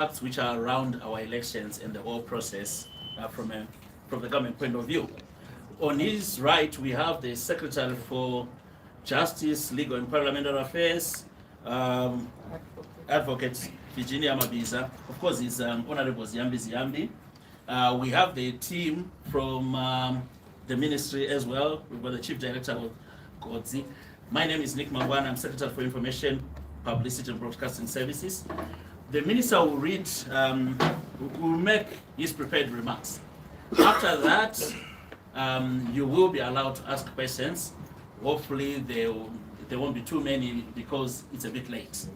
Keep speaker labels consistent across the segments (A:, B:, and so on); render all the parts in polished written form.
A: facts which are around our elections and the whole process from the government point of view. On his right, we have the Secretary for Justice, Legal and Parliamentary Affairs, Advocate Virginia Mabiza. Of course, is Honorable Ziyambi. We have the team from the ministry as well. We've got the Chief Director of Godzi. My name is Nick Mangwana. I'm Secretary for Information, Publicity and Broadcasting Services. The Minister will read, will make his prepared remarks. After that, you will be allowed to ask questions. Hopefully, there won't be too many because it's a bit late.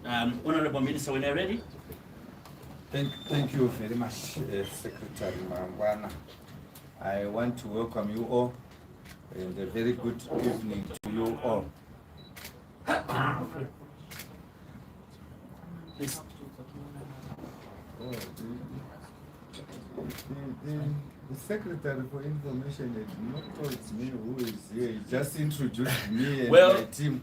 A: Honorable Minister, when you're ready.
B: Thank you very much, Secretary Mangwana. I want to welcome you all and a very good evening to you all.
A: Please.
B: The Secretary for Information had not told me who is here. He just introduced me and my team.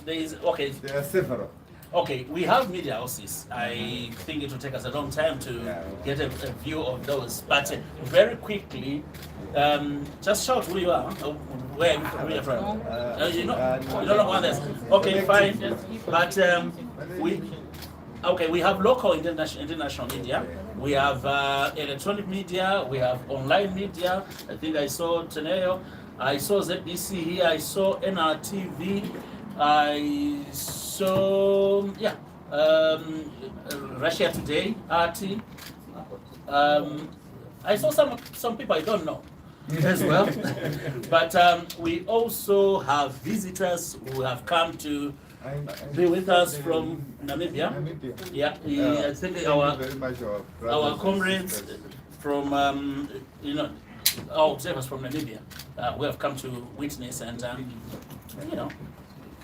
B: There are several.
A: Okay, we have media houses. I think it will take us a long time to get a view of those. But very quickly, just shout who you are. Where are you from? You don't know others. Okay, fine. But we have local international media. We have electronic media. We have online media. I think I saw Teneo. I saw ZBC here. I saw NRTV. I saw Russia Today, RT. I saw some people I don't know as well. But we also have visitors who have come to be with us from Namibia. Yeah, I think our comrades from our observers from Namibia who have come to witness and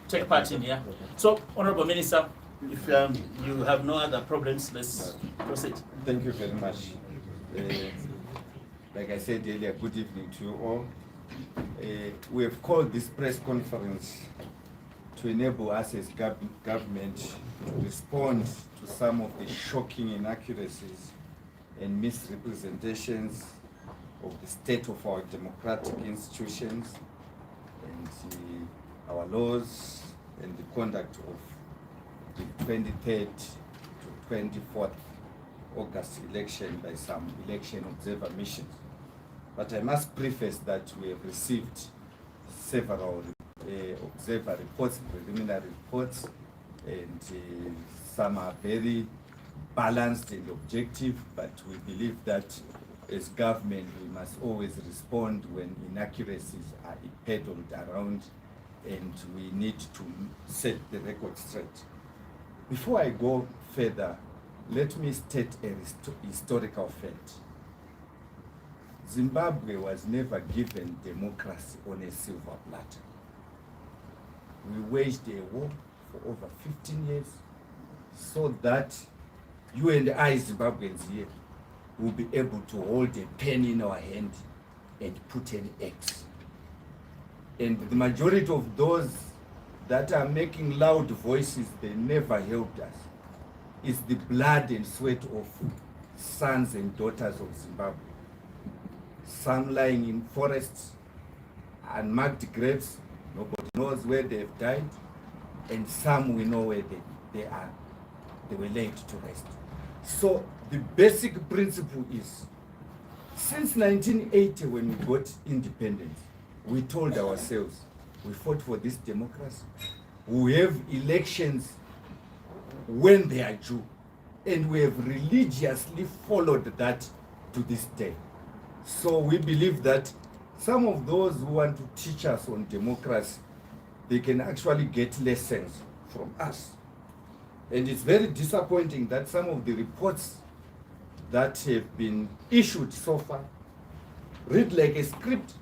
A: take part in here. So, Honorable Minister, if you have no other problems, let's proceed.
B: Thank you very much. Like I said earlier, good evening to you all. We have called this press conference to enable us as government to respond to some of the shocking inaccuracies and misrepresentations of the state of our democratic institutions and our laws and the conduct of the 23rd to 24th August election by some election observer missions. But I must preface that we have received several observer reports, preliminary reports, and some are very balanced and objective, but we believe that as government we must always respond when inaccuracies are peddled around and we need to set the record straight. Before I go further, let me state a historical fact. Zimbabwe was never given democracy on a silver platter. We waged a war for over 15 years so that you and I, Zimbabweans here, will be able to hold a pen in our hand and put an X. And the majority of those that are making loud voices, they never helped us. It's the blood and sweat of sons and daughters of Zimbabwe. Some lying in forests, unmarked graves, nobody knows where they've died, and some we know where they are. They were laid to rest. So the basic principle is, since 1980 when we got independence, we told ourselves, we fought for this democracy. We have elections when they are due. And we have religiously followed that to this day. So we believe that some of those who want to teach us on democracy, they can actually get lessons from us. And it's very disappointing that some of the reports that have been issued so far read like a script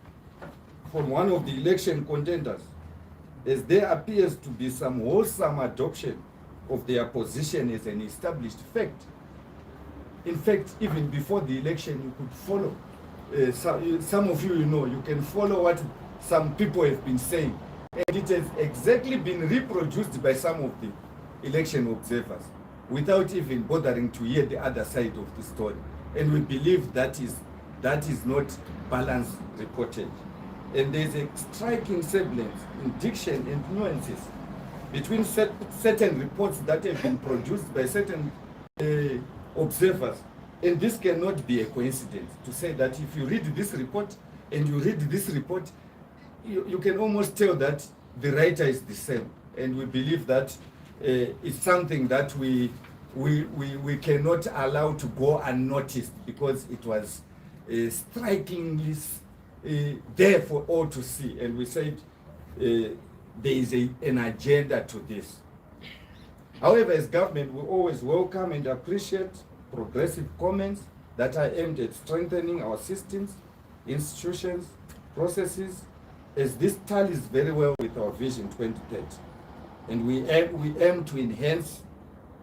B: from one of the election contenders, as there appears to be some wholesome adoption of their position as an established fact. In fact, even before the election, you could follow. Some of you know, you can follow what some people have been saying. And it has exactly been reproduced by some of the election observers. without even bothering to hear the other side of the story. And we believe that is not balanced reportage. And there's a striking semblance in diction and nuances between certain reports that have been produced by certain observers. And this cannot be a coincidence to say that if you read this report and you read this report, you can almost tell that the writer is the same. And we believe that it's something that we cannot allow to go unnoticed, because it was strikingly there for all to see. And we said there is an agenda to this. However, as government, we always welcome and appreciate progressive comments that are aimed at strengthening our systems, institutions, processes, as this tallies very well with our Vision 2030. And we aim to enhance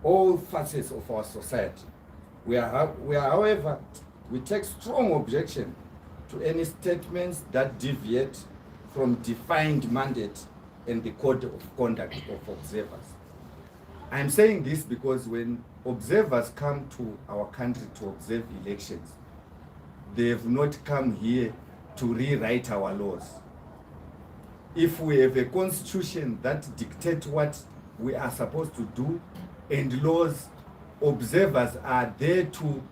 B: all facets of our society. However, we take strong objection to any statements that deviate from defined mandate and the code of conduct of observers. I'm saying this because when observers come to our country to observe elections, they have not come here to rewrite our laws. If we have a constitution that dictates what we are supposed to do, and laws, observers are there to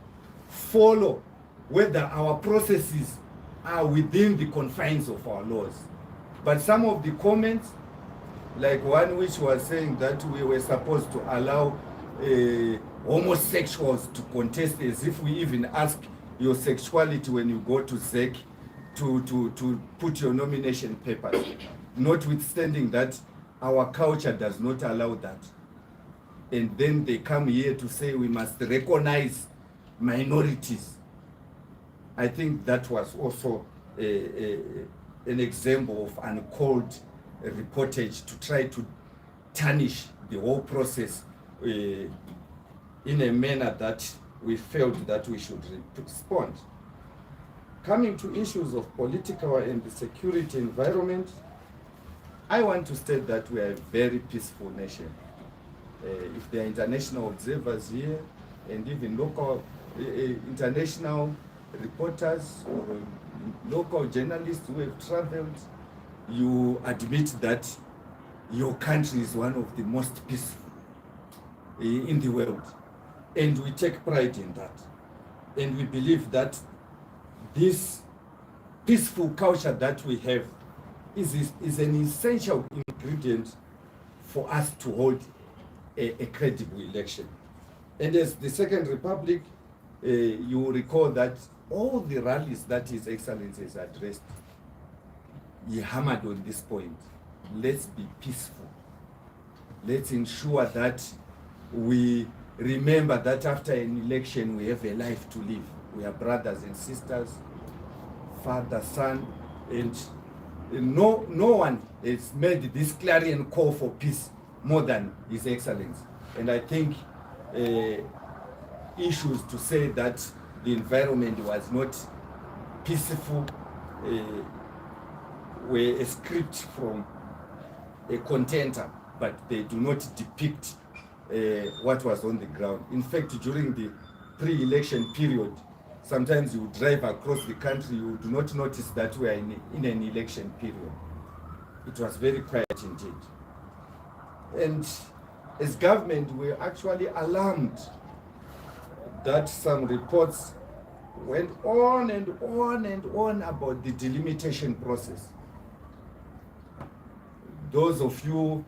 B: follow whether our processes are within the confines of our laws. But some of the comments, like one which was saying that we were supposed to allow homosexuals to contest, as if we even ask your sexuality when you go to ZEC to put your nomination papers, notwithstanding that our culture does not allow that. And then they come here to say we must recognize minorities. I think that was also an example of uncalled reportage to try to tarnish the whole process in a manner that we felt that we should respond. Coming to issues of political and the security environment, I want to state that we are a very peaceful nation. If there are international observers here and even local international reporters or local journalists who have traveled, you admit that your country is one of the most peaceful in the world. And we take pride in that. And we believe that this peaceful culture that we have is an essential ingredient for us to hold a credible election. And as the Second Republic, you will recall that all the rallies that His Excellency has addressed, he hammered on this point. Let's be peaceful. Let's ensure that we remember that after an election we have a life to live. We are brothers and sisters, father, son, and no one has made this clarion call for peace more than His Excellency. And I think issues to say that the environment was not peaceful were a script from a contender, but they do not depict what was on the ground. In fact, during the pre-election period, sometimes you drive across the country, you do not notice that we are in an election period. It was very quiet indeed. And as government, we're actually alarmed that some reports went on and on and on about the delimitation process. Those of you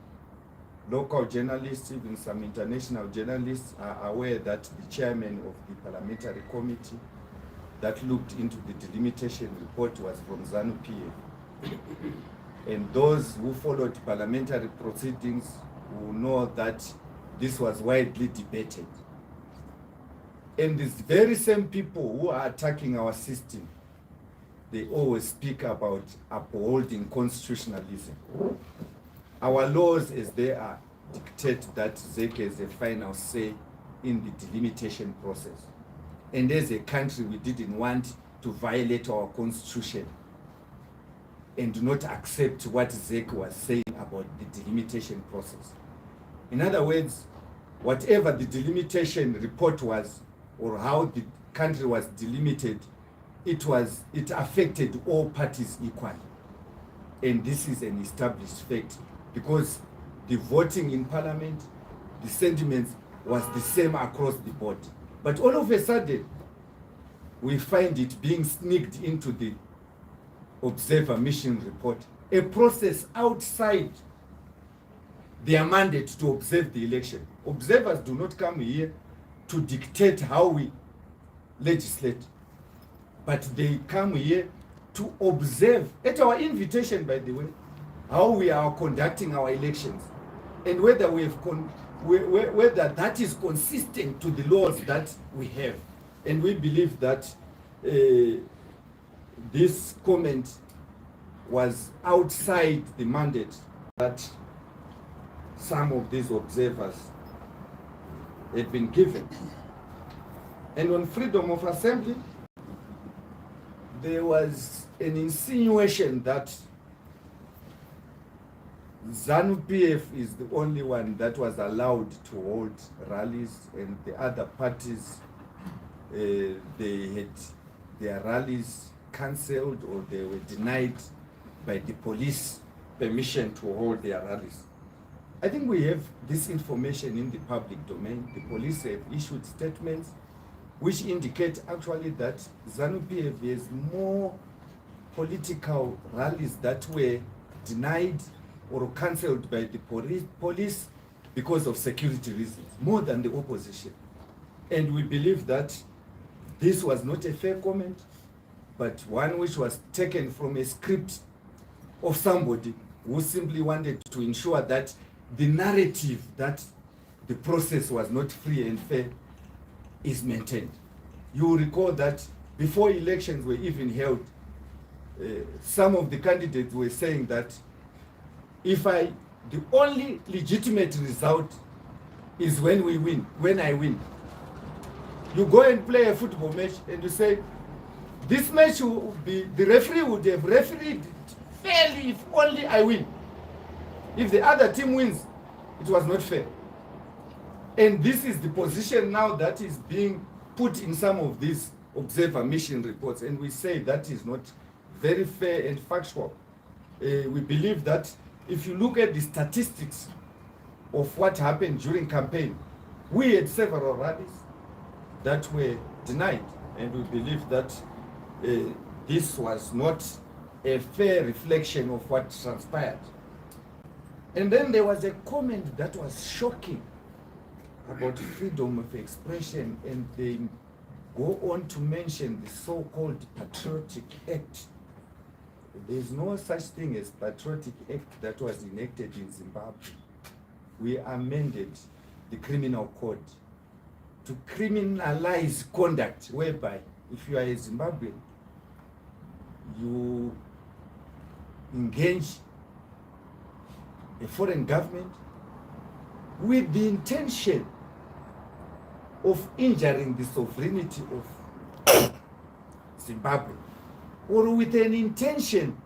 B: local journalists, even some international journalists, are aware that the chairman of the parliamentary committee that looked into the delimitation report was from ZANU-PF. And those who followed parliamentary proceedings will know that this was widely debated. And these very same people who are attacking our system, they always speak about upholding constitutionalism. Our laws, as they are, dictate that ZEC has a final say in the delimitation process. And as a country, we didn't want to violate our constitution and not accept what ZEC was saying about the delimitation process. In other words, whatever the delimitation report was, or how the country was delimited, it affected all parties equally. And this is an established fact, because the voting in parliament, the sentiments was the same across the board. But all of a sudden, we find it being sneaked into the observer mission report, a process outside their mandate to observe the election. Observers do not come here to dictate how we legislate, but they come here to observe, at our invitation, by the way, how we are conducting our elections, and whether we have whether that is consistent to the laws that we have. And we believe that this comment was outside the mandate that some of these observers had been given. And on freedom of assembly, there was an insinuation that ZANU-PF is the only one that was allowed to hold rallies, and the other parties, they had their rallies cancelled, or they were denied by the police permission to hold their rallies. I think we have this information in the public domain. The police have issued statements which indicate actually that ZANU-PF has more political rallies that were denied or cancelled by the police because of security reasons, more than the opposition. And we believe that this was not a fair comment, but one which was taken from a script of somebody who simply wanted to ensure that the narrative that the process was not free and fair is maintained. You will recall that before elections were even held, some of the candidates were saying that the only legitimate result is when we win, when I win. You go and play a football match and you say, this match will be, the referee would have refereed fairly if only I win. If the other team wins, it was not fair. And this is the position now that is being put in some of these observer mission reports, and we say that is not very fair and factual. We believe that if you look at the statistics of what happened during campaign, we had several rallies that were denied, and we believe that this was not a fair reflection of what transpired. And then there was a comment that was shocking about freedom of expression, and they go on to mention the so-called Patriotic Act. There is no such thing as Patriotic Act that was enacted in Zimbabwe. We amended the criminal code to criminalize conduct whereby if you are a Zimbabwean, you engage a foreign government with the intention of injuring the sovereignty of Zimbabwe, or with an intention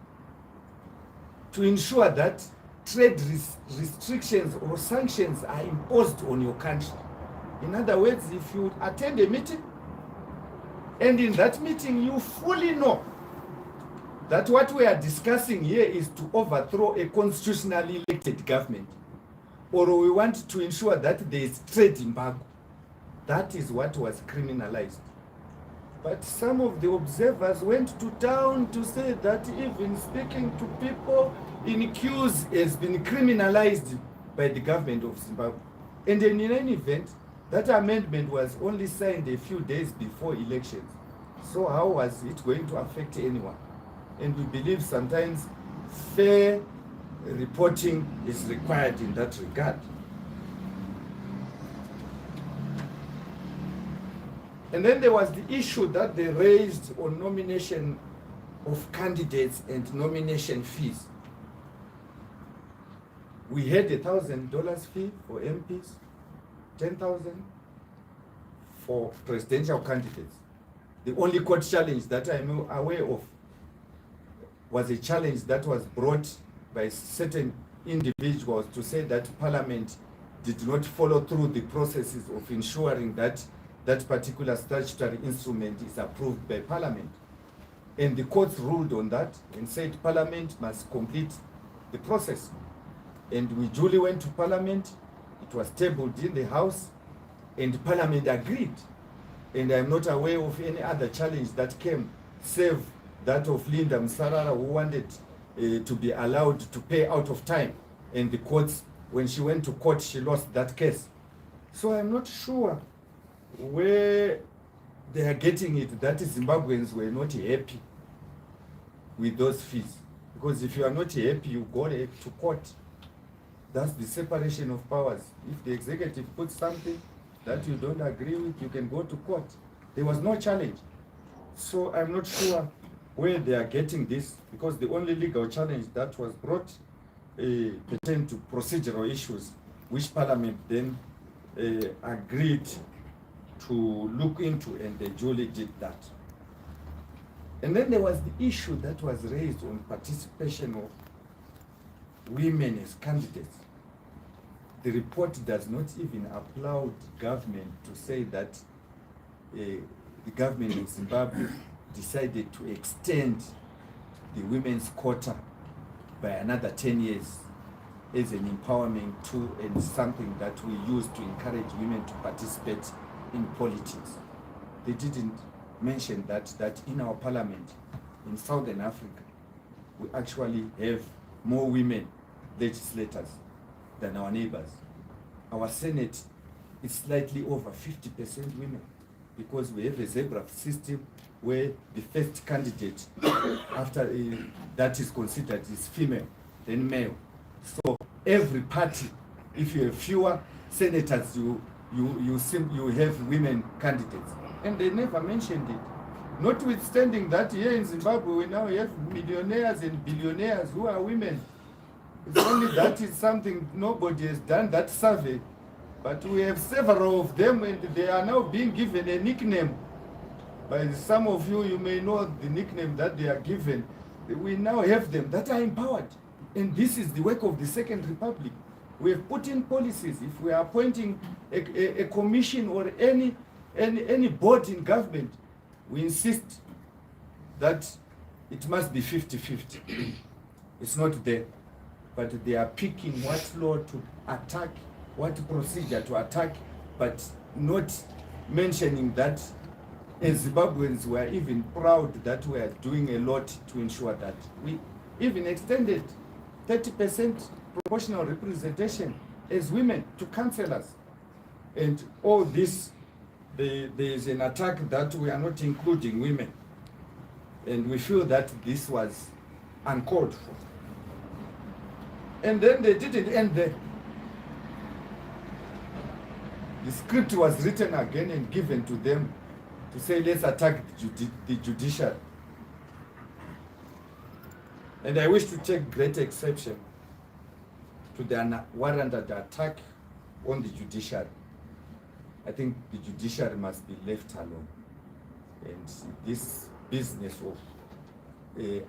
B: to ensure that trade restrictions or sanctions are imposed on your country. In other words, if you attend a meeting, and in that meeting you fully know that what we are discussing here is to overthrow a constitutionally elected government, or we want to ensure that there is trade embargo, that is what was criminalized. But some of the observers went to town to say that even speaking to people in queues has been criminalized by the government of Zimbabwe. And in any event, that amendment was only signed a few days before elections. So how was it going to affect anyone? And we believe sometimes fair reporting is required in that regard. And then there was the issue that they raised on nomination of candidates and nomination fees. We had $1,000 fee for MPs, $10,000 for presidential candidates. The only court challenge that I'm aware of was a challenge that was brought by certain individuals to say that Parliament did not follow through the processes of ensuring that that particular statutory instrument is approved by Parliament. And the courts ruled on that and said Parliament must complete the process. And we duly went to Parliament. It was tabled in the House, and Parliament agreed. And I'm not aware of any other challenge that came, save that of Linda Msarara, who wanted to be allowed to pay out of time. And the courts, when she went to court, she lost that case. So I'm not sure where they are getting it that Zimbabweans were not happy with those fees. Because if you are not happy, you go to court. That's the separation of powers. If the executive puts something that you don't agree with, you can go to court. There was no challenge. So I'm not sure where they are getting this, because the only legal challenge that was brought pertained to procedural issues, which Parliament then agreed to look into, and they duly did that. And then there was the issue that was raised on participation of women as candidates. The report does not even applaud government to say that the government in Zimbabwe decided to extend the women's quota by another 10 years as an empowerment tool and something that we use to encourage women to participate in politics. They didn't mention that in our parliament in Southern Africa, we actually have more women legislators than our neighbors. Our Senate is slightly over 50% women, because we have a zebra system where the first candidate after that is considered is female, then male. So every party, if you have fewer senators, you have women candidates. And they never mentioned it. Notwithstanding that here in Zimbabwe, we now have millionaires and billionaires who are women. It's only that is something nobody has done that survey. But we have several of them, and they are now being given a nickname. By some of you, you may know the nickname that they are given. We now have them that are empowered. And this is the work of the Second Republic. We have put in policies. If we are appointing a commission or any board in government, we insist that it must be 50-50. It's not there. But they are picking what law to attack, what procedure to attack, but not mentioning that as Zimbabweans were even proud that we are doing a lot to ensure that. We even extended 30% proportional representation as women to councillors. And all this, there is an attack that we are not including women. And we feel that this was uncalled for. And then they didn't end there. The script was written again and given to them to say, let's attack the judiciary. And I wish to take great exception to the warranted attack on the judiciary. I think the judiciary must be left alone. And this business of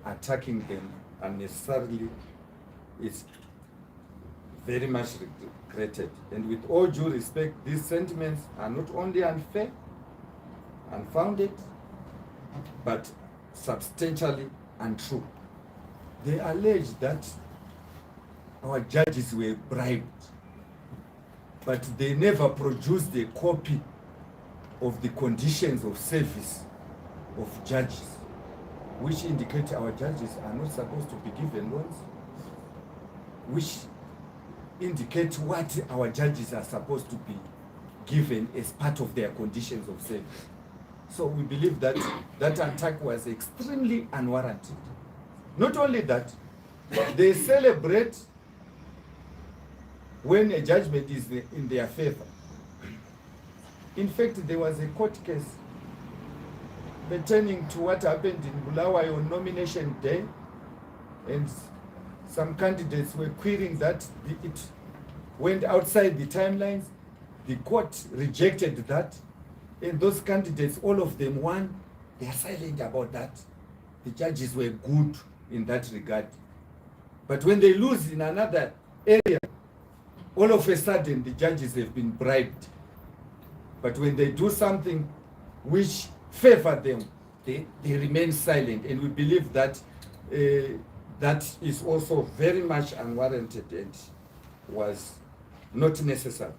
B: attacking them unnecessarily is very much regretted. And with all due respect, these sentiments are not only unfair, unfounded, but substantially untrue. They allege that our judges were bribed, but they never produced a copy of the conditions of service of judges, which indicate our judges are not supposed to be given loans, which indicate what our judges are supposed to be given as part of their conditions of service. So we believe that that attack was extremely unwarranted. Not only that, they celebrate when a judgment is in their favor. In fact, there was a court case pertaining to what happened in Bulawayo on nomination day, and some candidates were querying that it went outside the timelines. The court rejected that, and those candidates, all of them won. They are silent about that. The judges were good in that regard. But when they lose in another area, all of a sudden the judges have been bribed. But when they do something which favor them, they remain silent. And we believe that that is also very much unwarranted and was not necessary.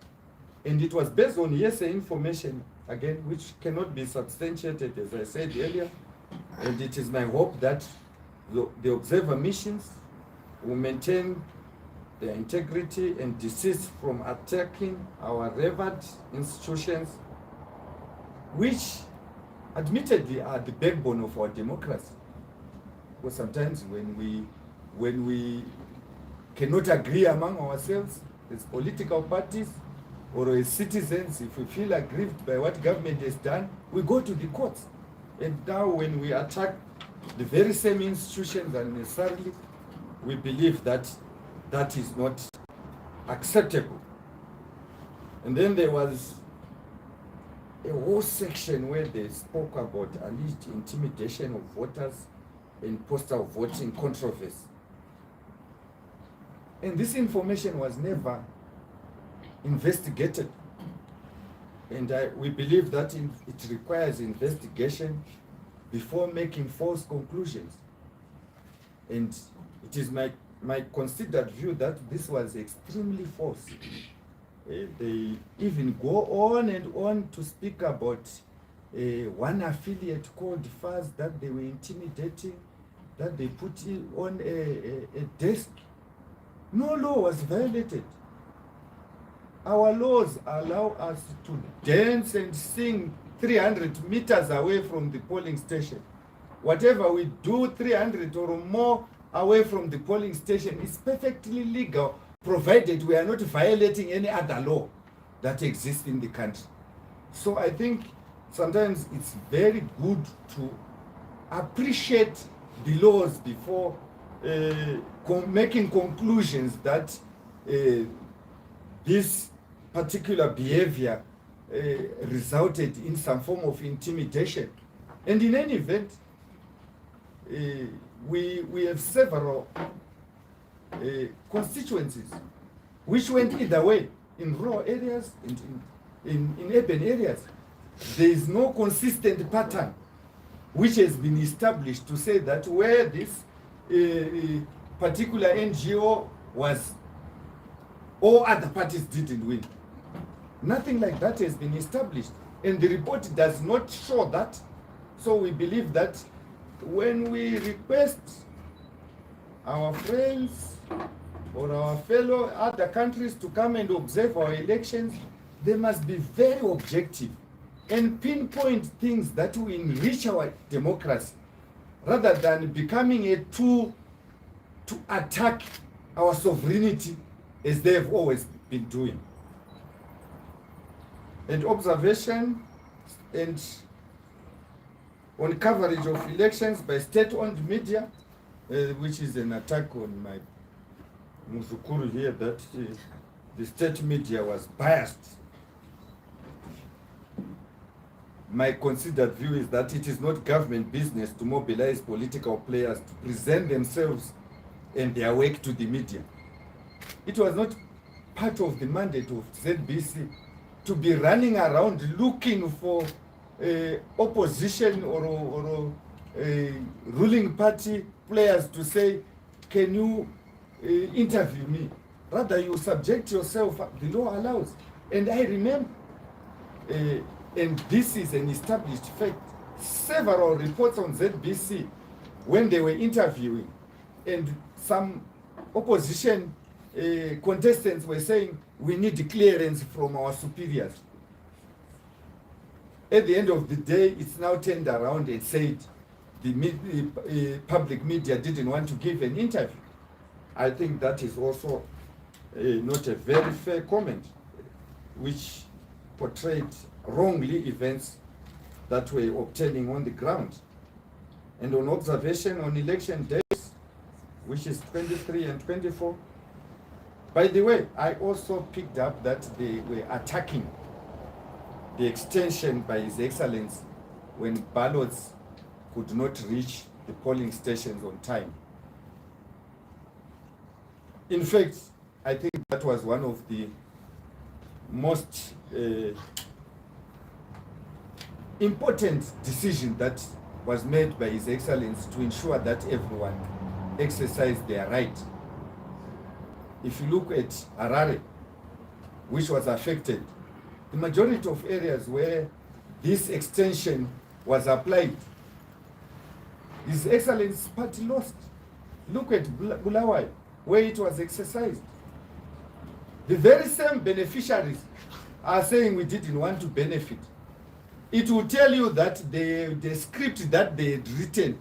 B: And it was based on hearsay information, again, which cannot be substantiated, as I said earlier. And it is my hope that the observer missions will maintain their integrity and desist from attacking our revered institutions, which admittedly are the backbone of our democracy. Because sometimes when we cannot agree among ourselves as political parties or as citizens, if we feel aggrieved by what government has done, we go to the courts. And now when we attack the very same institutions unnecessarily, we believe that that is not acceptable. And then there was a whole section where they spoke about alleged intimidation of voters and postal voting controversy. And this information was never investigated. And we believe that it requires investigation before making false conclusions. And it is my considered view that this was extremely false. They even go on and on to speak about one affiliate called FAS that they were intimidating, that they put on a desk. No law was violated. Our laws allow us to dance and sing 300 meters away from the polling station. Whatever we do 300 or more away from the polling station is perfectly legal, provided we are not violating any other law that exists in the country. So I think sometimes it's very good to appreciate the laws before making conclusions that this particular behavior resulted in some form of intimidation. And in any event, we have several constituencies which went either way, in rural areas and in urban areas. There is no consistent pattern which has been established to say that where this particular NGO was, all other parties didn't win. Nothing like that has been established, and the report does not show that. So we believe that when we request our friends or our fellow other countries to come and observe our elections, they must be very objective and pinpoint things that will enrich our democracy, rather than becoming a tool to attack our sovereignty as they have always been doing. And observation and on coverage of elections by state-owned media, which is an attack on my Muzukuru here, that the state media was biased. My considered view is that it is not government business to mobilize political players to present themselves and their work to the media. It was not part of the mandate of ZBC to be running around looking for opposition or ruling party players to say, can you interview me? Rather, you subject yourself, the law allows. And I remember, and this is an established fact, several reports on ZBC when they were interviewing, and some opposition contestants were saying, we need clearance from our superiors. At the end of the day, it's now turned around and said the public media didn't want to give an interview. I think that is also not a very fair comment, which portrayed wrongly events that were obtaining on the ground. And on observation on election days, which is 23 and 24, by the way, I also picked up that they were attacking the extension by His Excellency when ballots could not reach the polling stations on time. In fact, I think that was one of the most important decisions that was made by His Excellency to ensure that everyone exercise their right. If you look at Harare, which was affected, the majority of areas where this extension was applied, His Excellency's party lost. Look at Bulawayo, where it was exercised. The very same beneficiaries are saying we didn't want to benefit. It will tell you that the script that they had written,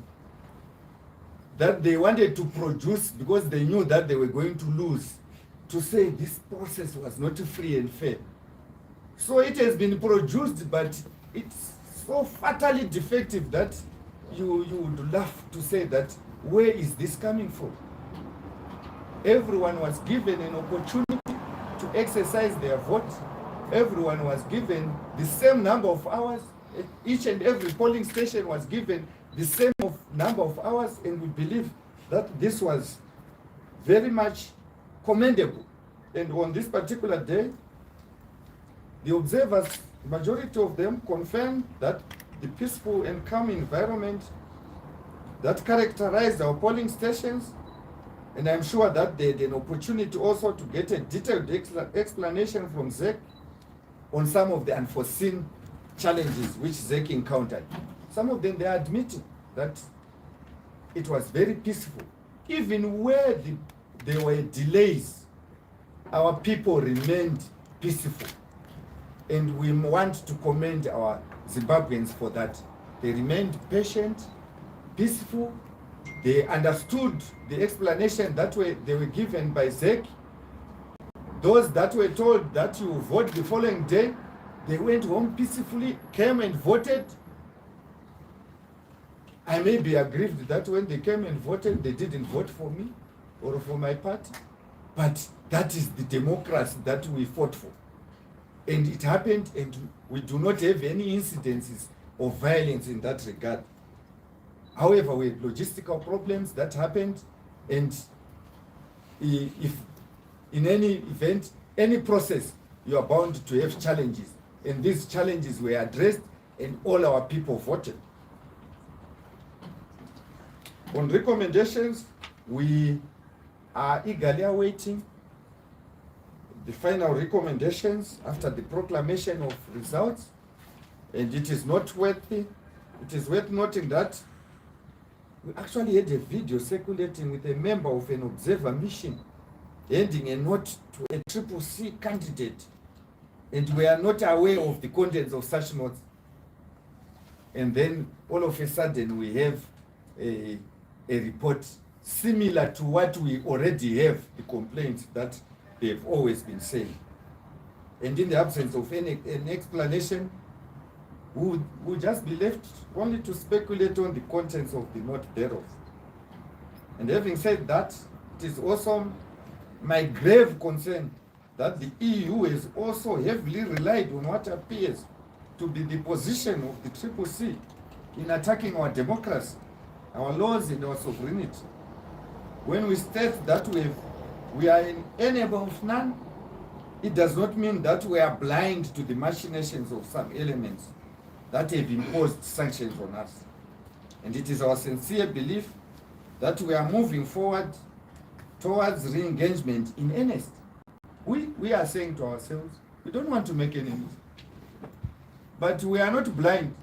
B: that they wanted to produce because they knew that they were going to lose, to say this process was not free and fair. So it has been produced, but it's so fatally defective that you would laugh to say that, where is this coming from? Everyone was given an opportunity to exercise their vote. Everyone was given the same number of hours. Each and every polling station was given the same number of hours, and we believe that this was very much commendable. And on this particular day, the observers, majority of them, confirmed that the peaceful and calm environment that characterized our polling stations, and I'm sure that they had an opportunity also to get a detailed explanation from ZEC on some of the unforeseen challenges which ZEC encountered. Some of them, they are admitting that it was very peaceful. Even where there were delays, our people remained peaceful. And we want to commend our Zimbabweans for that. They remained patient, peaceful. They understood the explanation that they were given by ZEC. Those that were told that you vote the following day, they went home peacefully, came and voted. I may be aggrieved that when they came and voted, they didn't vote for me or for my party. But that is the democracy that we fought for. And it happened, and we do not have any incidences of violence in that regard. However, we had logistical problems that happened, and if in any event, any process, you are bound to have challenges. And these challenges were addressed, and all our people voted. On recommendations, we are eagerly awaiting the final recommendations after the proclamation of results. And it is noteworthy, it is worth noting that we actually had a video circulating with a member of an observer mission handing a note to a CCC candidate, and we are not aware of the contents of such notes. And then all of a sudden we have a report similar to what we already have, the complaints that they've always been saying. And in the absence of an explanation, we would just be left only to speculate on the contents of the note thereof. And having said that, it is also my grave concern that the EU has also heavily relied on what appears to be the position of the CCC in attacking our democracy, our laws and our sovereignty. When we state that we are an enemy of none, it does not mean that we are blind to the machinations of some elements that have imposed sanctions on us. And it is our sincere belief that we are moving forward towards re-engagement in earnest. We are saying to ourselves, we don't want to make enemies, but we are not blind.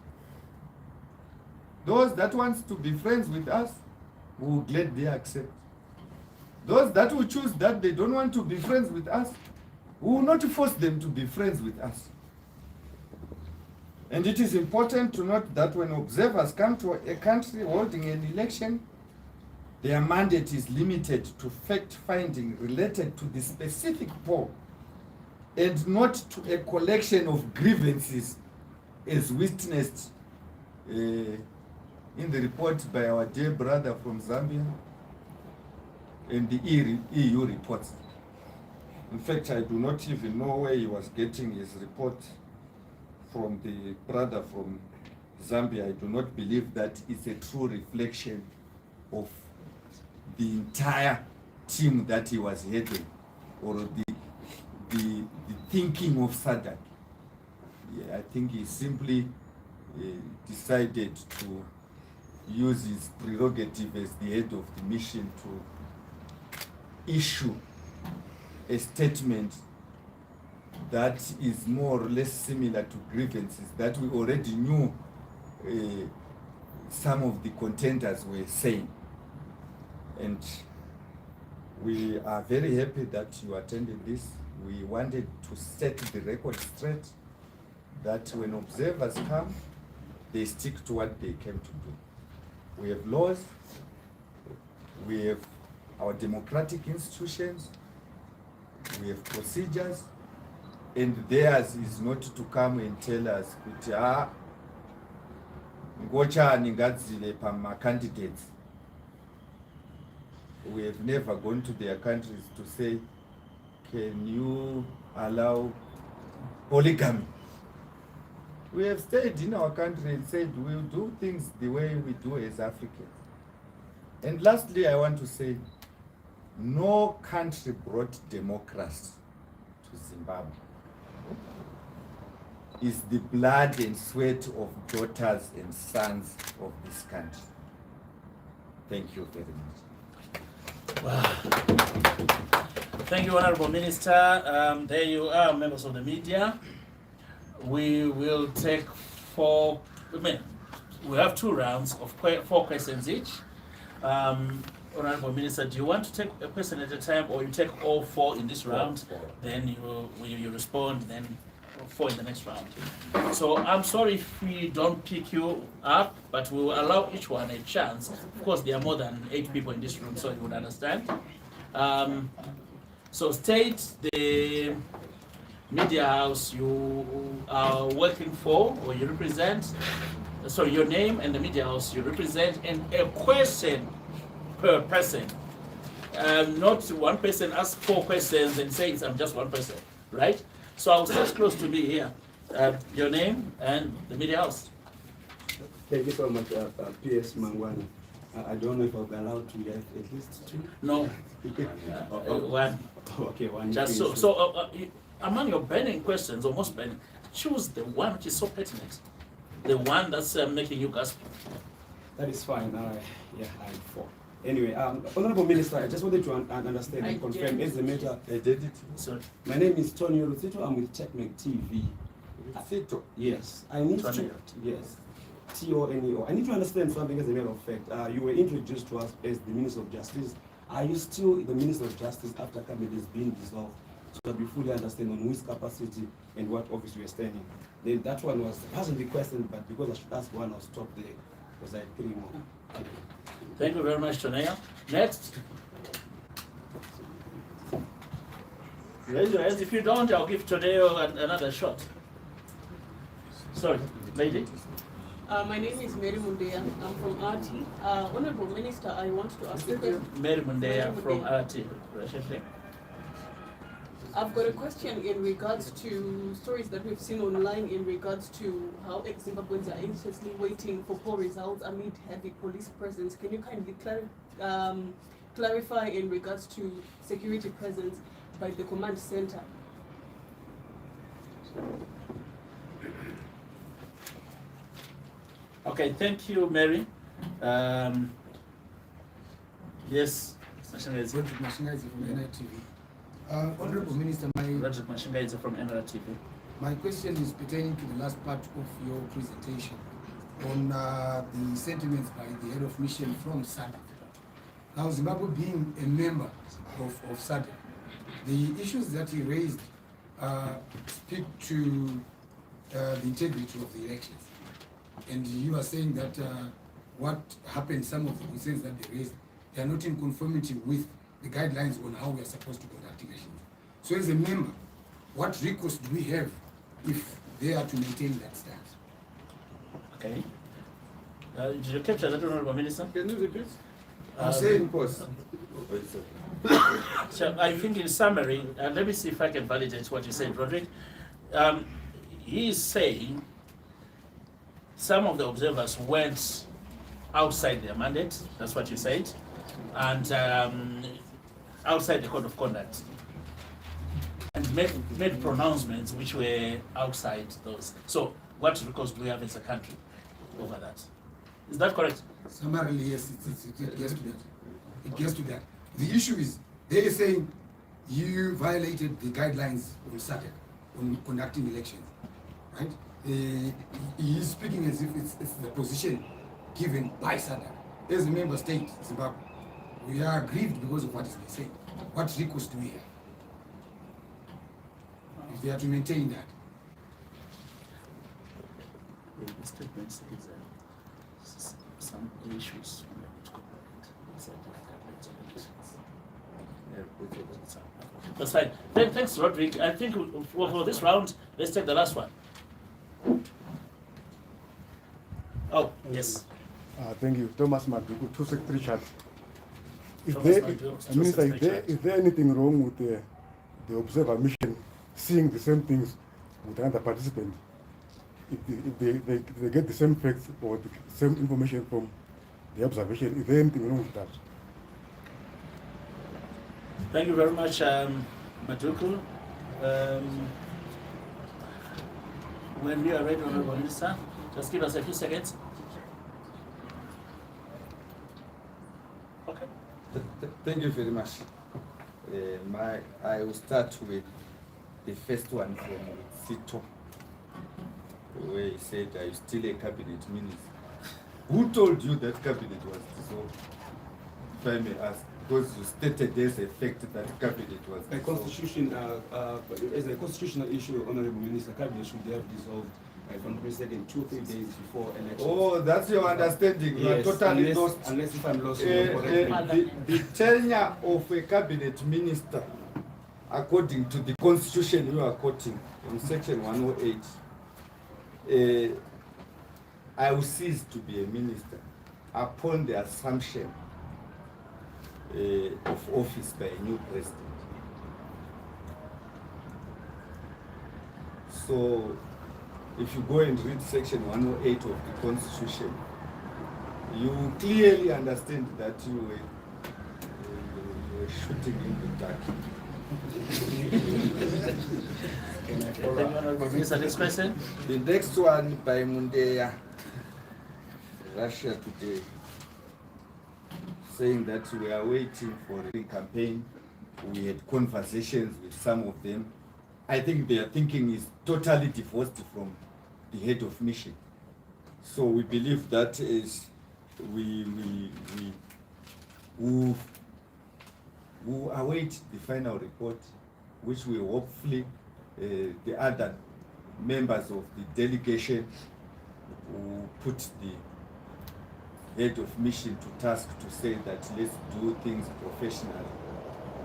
B: Those that want to be friends with us, we will gladly accept. Those that will choose that they don't want to be friends with us, we will not force them to be friends with us. And it is important to note that when observers come to a country holding an election, their mandate is limited to fact-finding related to the specific poll, and not to a collection of grievances as witnessed in the report by our dear brother from Zambia and the EU reports. In fact, I do not even know where he was getting his report from, the brother from Zambia. I do not believe that it's a true reflection of the entire team that he was heading. or the thinking of SADC. Yeah, I think he simply decided to use his prerogative as the head of the mission to issue a statement that is more or less similar to grievances that we already knew some of the contenders were saying. And we are very happy that you attended this. We wanted to set the record straight that when observers come, they stick to what they came to do. We have laws, we have our democratic institutions, we have procedures, and theirs is not to come and tell us, ngochani ngadzile pama candidates. We have never gone to their countries to say, can you allow polygamy? We have stayed in our country and said we'll do things the way we do as Africans. And lastly, I want to say, no country brought democracy to Zimbabwe. It's the blood and sweat of daughters and sons of this country. Thank you very much.
A: Wow. Thank you, Honorable Minister. There you are, members of the media. We will take we have 2 rounds of 4 questions each. Honorable Minister, do you want to take a question at a time, or you take all 4 in this round? Then you respond, then 4 in the next round. So I'm sorry if we don't pick you up, but we will allow each one a chance. Of course, there are more than 8 people in this room, so you would understand. So state the media house you are working for, or you represent, sorry, your name and the media house you represent, and a question per person. Not one person asks 4 questions and says, I'm just one person, right? So I'll start close to me here. Your name and the media house.
C: Thank you so much, P.S. Mangwani. I don't know if I'll be allowed to get at least 2.
A: No. 1.
C: Okay, 1.
A: Just so among your burning questions, or most burning, choose the one which is so pertinent. The one that's making you gasp.
C: That is fine. Yeah, I'm 4. Anyway, Honorable Minister, I just wanted to understand and confirm as the matter.
B: I did it.
A: Sorry.
C: My name is Tony Ruthito. I'm with Checkmate TV.
B: Ruthito?
C: Yes. I need to. Yes. T-O-N-E-O. I need to understand something as a matter of fact. You were introduced to us as the Minister of Justice. Are you still the Minister of Justice after Cabinet has been dissolved? So that we fully understand on which capacity and what office you are standing. Then that one wasn't the question, but because I should ask one, I'll stop there. Because I had 3 more. Okay.
A: Thank you very much, Tonea. Next. Raise your hands. If you don't, I'll give Toneo another shot. Sorry, lady.
D: My name is Mary Mundea. I'm from RT. Honorable Minister, I want to ask you.
A: Mary Mundea from RT.
D: I've got a question in regards to stories that we've seen online in regards to how ex-Zimbabweans are anxiously waiting for poll results amid heavy police presence. Can you kindly clarify in regards to security presence by the command center?
A: Okay, thank you, Mary. Yes,
E: Honorable Minister,
A: from NRTV.
E: my question is pertaining to the last part of your presentation on the sentiments by the head of mission from SADC. Now, Zimbabwe being a member of SADC, the issues that he raised speak to the integrity of the elections. And you are saying that what happened, some of the concerns that they raised, they are not in conformity with the guidelines on how we are supposed to conduct elections. So as a member, what recourse do we have if they are to maintain that stance?
A: Okay. Did you capture that, Honorable Minister?
B: Can you repeat?
E: I'm saying, boss.
A: So I think in summary, let me see if I can validate what you said, Roderick. He is saying some of the observers went outside their mandate, that's what you said, and outside the code of conduct. made pronouncements which were outside those. So what records do we have as a country over that? Is that correct?
E: Summarily, yes, it gets to that. It gets to that. The issue is, they are saying you violated the guidelines on SADC on conducting elections, right? He is speaking as if it's the position given by SADC. As a member state, Zimbabwe, we are aggrieved because of what is being said. What recourse do we have? If we are to maintain that.
A: The statement says some issues That's fine. Thanks, Roderick. I think for this round, let's take the last one. Oh, yes.
F: Thank you. Thomas Maduku, 263 chart. Is
A: Thomas
F: there,
A: Maduku,
F: Minister,
A: 263 chart.
F: is there anything wrong with the observer mission seeing the same things with another participant? If they get the same facts or the same information from the observation, is there anything wrong with that?
A: Thank you very much, Maduku. When we are ready, Honorable Minister, just give us a few seconds. Okay.
B: Thank you very much. I will start with the first one from Sito, where he said, "Are you still a cabinet minister?" Who told you that cabinet was dissolved? If I may ask, because you stated there's a fact that cabinet was
C: By
B: dissolved.
C: constitution, as a constitutional issue, Honorable Minister, cabinet should have dissolved, if I'm not mistaken, 2 or 3 days before election.
B: Oh, that's your understanding. You are
C: Yes,
B: totally lost.
C: unless if I'm lost, you correct me.
B: The tenure of a cabinet minister, according to the constitution you are quoting in section 108, I will cease to be a minister upon the assumption of office by a new president. So, if you go and read section 108 of the constitution, you clearly understand that you were shooting in the dark.
A: Thank you, Honorable Minister. Next question.
B: The next one by Mundeya, Russia Today, saying that we are waiting for the campaign. We had conversations with some of them. I think their thinking is totally divorced from the head of mission. So we believe that is we await the final report, which will hopefully the other members of the delegation will put the head of mission to task to say that let's do things professionally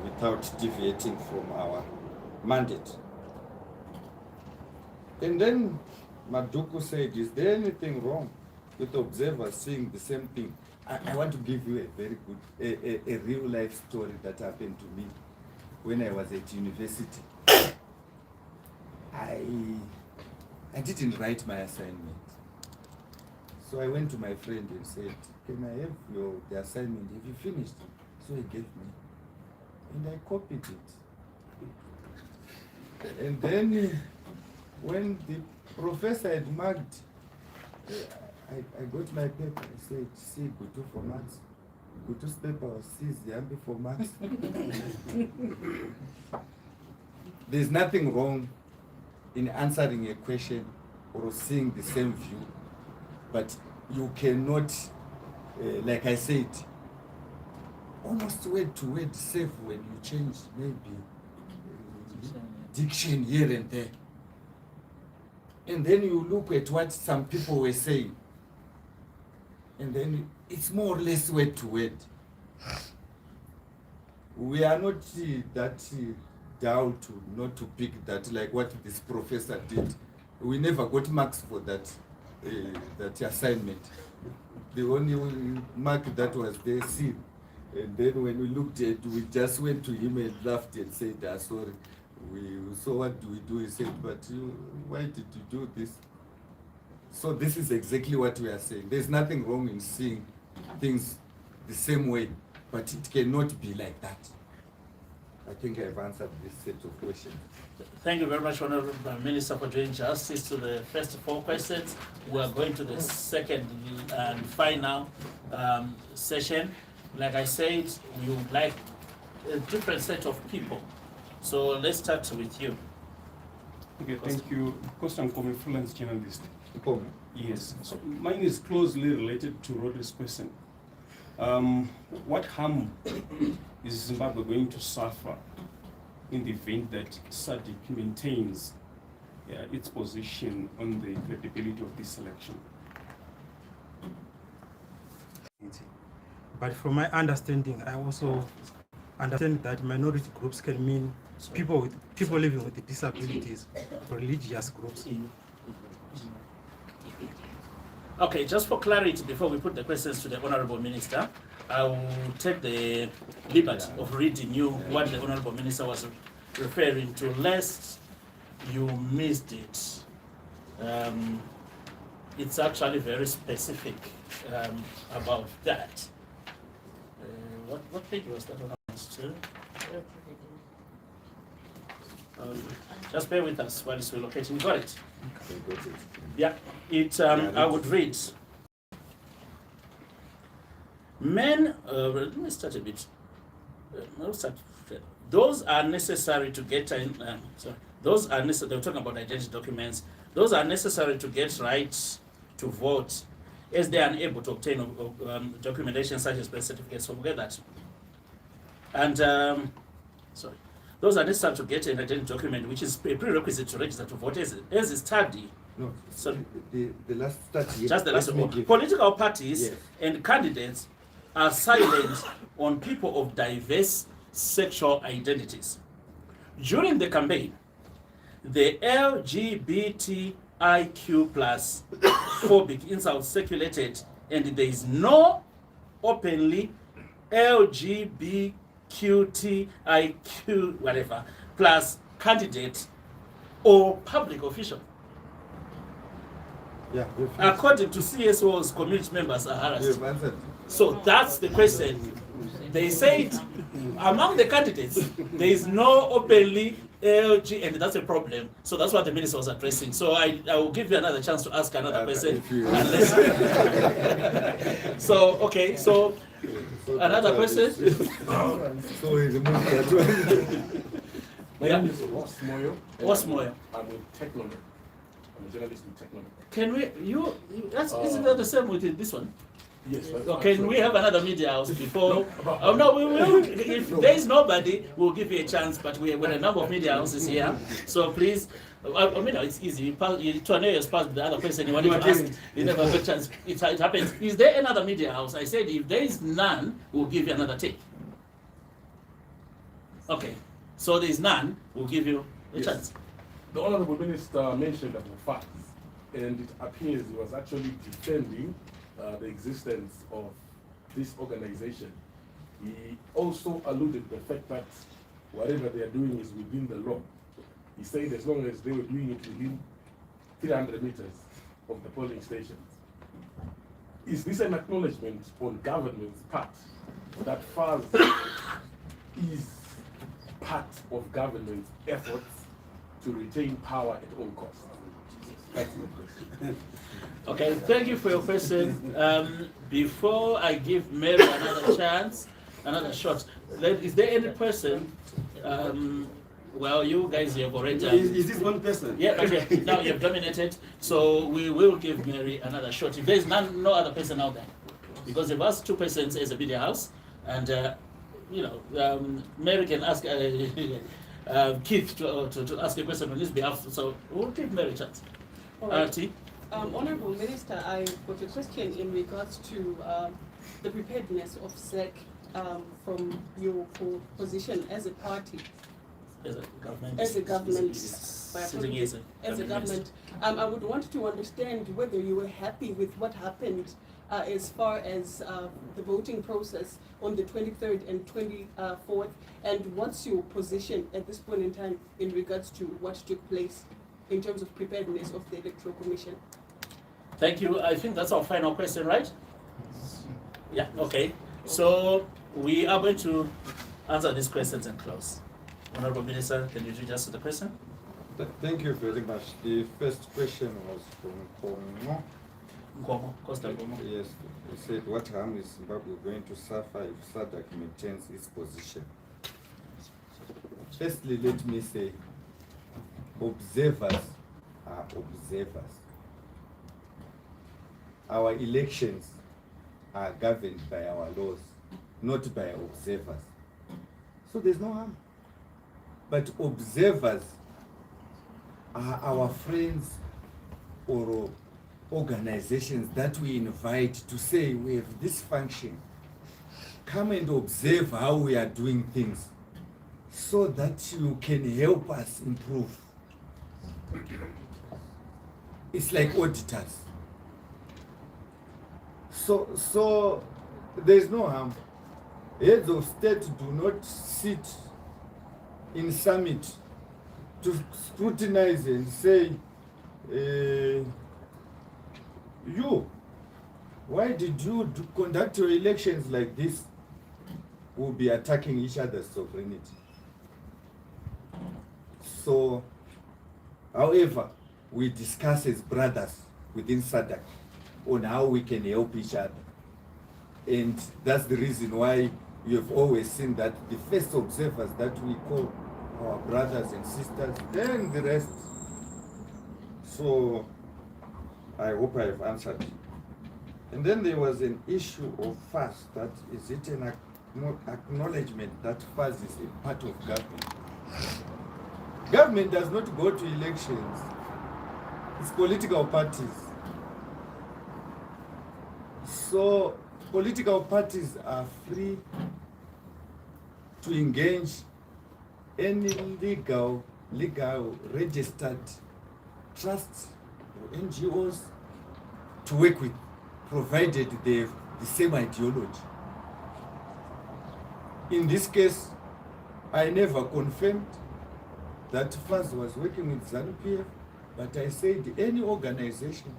B: without deviating from our mandate. And then Maduku said, is there anything wrong with observers seeing the same thing? I want to give you a very good, a real life story that happened to me when I was at university. I didn't write my assignment. So I went to my friend and said, can I have the assignment? Have you finished? So he gave me. And I copied it. And then when the professor had marked, I got my paper. I said, C, Gutu for maths. Gutu's paper was C, Ziyambi for maths. There's nothing wrong in answering a question or seeing the same view, but you cannot, like I said, almost word to word save when you change maybe diction here and there. And then you look at what some people were saying, and then it's more or less word to word. We are not that down to not to pick that, like what this professor did. We never got marks for that that assignment. The only mark that was there, C. And then when we looked at, we just went to him and laughed and said, sorry. So what do we do? He said, but why did you do this? So this is exactly what we are saying. There's nothing wrong in seeing things the same way, but it cannot be like that. I think I've answered this set of questions.
A: Thank you very much, Honorable Minister, for doing justice to the first 4 questions. We are going to the second and final session. Like I said, we would like a different set of people. So let's start with you.
G: Okay, thank you. Question from a freelance journalist.
B: Paul.
G: Yes, so mine is closely related to Rodri's question. What harm is Zimbabwe going to suffer in the event that SADC maintains its position on the credibility of this election?
H: But from my understanding, I also understand that minority groups can mean people living with disabilities, religious groups.
A: Okay, just for clarity, before we put the questions to the Honorable Minister, I will take the liberty of reading you what the Honorable Minister was referring to, lest you missed it. It's actually very specific about that. What page was that on? Just bear with us while it's relocating. Got it? Yeah, I would read. Men, let me start a bit. Those are necessary to get those are necessary. They were talking about identity documents. Those are necessary to get rights to vote, as they are unable to obtain documentation such as birth certificates. So we get that. And those are necessary to get an identity document, which is a prerequisite to register to vote, as a study.
B: No,
A: So
B: the last study.
A: just the last one. Political parties and candidates are silent on people of diverse sexual identities. During the campaign, the LGBTIQ plus phobic insults circulated, and there is no openly LGBTQTIQ whatever plus candidate or public official.
B: Yeah,
A: According to CSOs, community members are harassed.
B: you've answered.
A: So that's the question. They said among the candidates, there is no openly LG, and that's a problem. So that's what the minister was addressing. So I will give you another chance to ask another question. So, okay, so another question?
B: So he's a movie.
I: My name is Ross Moyo.
A: What's more?
I: I'm with Technomed. I'm a journalist with Technomed.
A: Can we, isn't that the same with this one?
I: Yes.
A: Okay, can we have another media house before? Oh no, we will. If there is nobody, we'll give you a chance. But we're a number of media houses here, so please. I mean, it's easy. You 2 years passed the other person you wanted to ask. You never have a chance. It happens. Is there another media house? I said if there is none, we'll give you another take. Okay, so there is none. We'll give you a chance.
I: The Honorable Minister mentioned about facts, and it appears he was actually defending the existence of this organization. He also alluded to the fact that whatever they are doing is within the law. He said as long as they were doing it within 300 meters of the polling stations. Is this an acknowledgement on government's part that FAS is part of government's efforts to retain power at all costs? That's my question.
A: Okay, thank you for your question. Before I give Mary another chance, another shot, is there any person? Well, you guys have already.
C: Is this one person?
A: Yeah, okay. Now you've dominated, so we will give Mary another shot. If there is no other person out there, because there was 2 persons as a media house, and Mary can ask Keith to ask a question on his behalf. So we'll give Mary a chance. T.
D: Honorable Minister, I've got a question in regards to the preparedness of SEC from your position as a party.
A: As a government.
D: As a government.
A: Sitting as
D: a government. I would want to understand whether you were happy with what happened as far as the voting process on the 23rd and 24th, and what's your position at this point in time in regards to what took place in terms of preparedness of the Electoral Commission?
A: Thank you. I think that's our final question, right? Yeah, okay. So we are going to answer these questions and close. Honorable Minister, can you do just the question?
B: Thank you very much. The first question was from Kongo.
A: Nkomo, Costa Nkomo.
B: Yes, he said, what harm is Zimbabwe going to suffer if SADC maintains its position? Firstly, let me say, observers are observers. Our elections are governed by our laws, not by observers. So there's no harm. But observers are our friends or organizations that we invite to say, we have this function. Come and observe how we are doing things so that you can help us improve. It's like auditors. So there's no harm. Heads of state do not sit in summit to scrutinize and say, you, why did you conduct your elections like this? We'll be attacking each other's sovereignty. So, however, we discuss as brothers within SADC on how we can help each other. And that's the reason why you have always seen that the first observers that we call our brothers and sisters, then the rest. So I hope I have answered. And then there was an issue of FAS, that is it an acknowledgement that FAS is a part of government. Government does not go to elections. It's political parties. So political parties are free to engage any legal registered trusts or NGOs to work with, provided they have the same ideology. In this case, I never confirmed that FAS was working with ZANU-PF, but I said any organization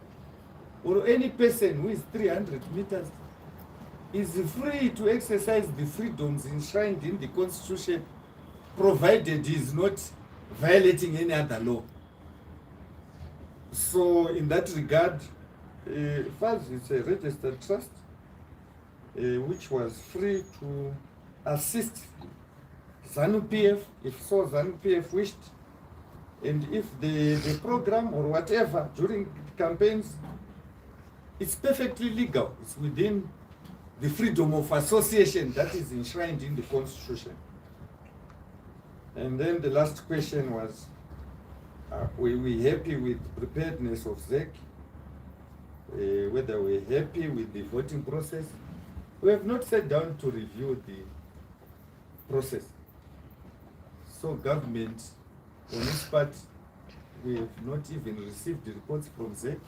B: or any person who is 300 meters is free to exercise the freedoms enshrined in the Constitution, provided he is not violating any other law. So in that regard, FAS is a registered trust which was free to assist ZANU-PF if so ZANU-PF wished, and if the program or whatever during campaigns, it's perfectly legal. It's within the freedom of association that is enshrined in the Constitution. And then the last question was, were we happy with preparedness of ZEC? Whether we're happy with the voting process? We have not sat down to review the process. So government, on its part, we have not even received the reports from ZEC.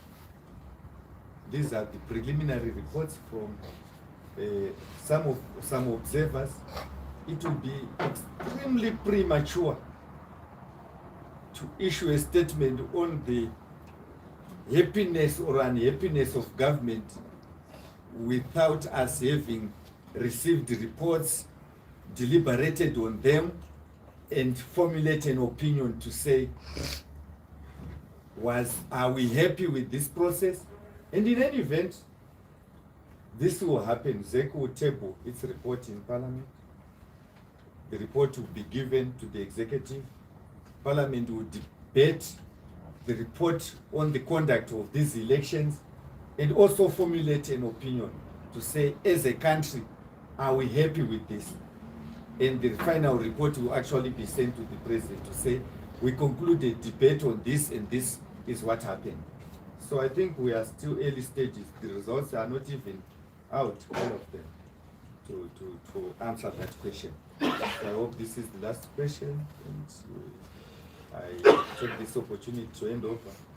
B: These are the preliminary reports from some observers. It will be extremely premature to issue a statement on the happiness or unhappiness of government without us having received the reports, deliberated on them, and formulate an opinion to say, are we happy with this process? And in any event, this will happen. ZEC will table its report in Parliament. The report will be given to the executive. Parliament will debate the report on the conduct of these elections and also formulate an opinion to say, as a country, are we happy with this? And the final report will actually be sent to the president to say, we concluded debate on this and this is what happened. So I think we are still early stages. The results are not even out, all of them, to answer that question. So I hope this is the last question, and I take this opportunity to hand over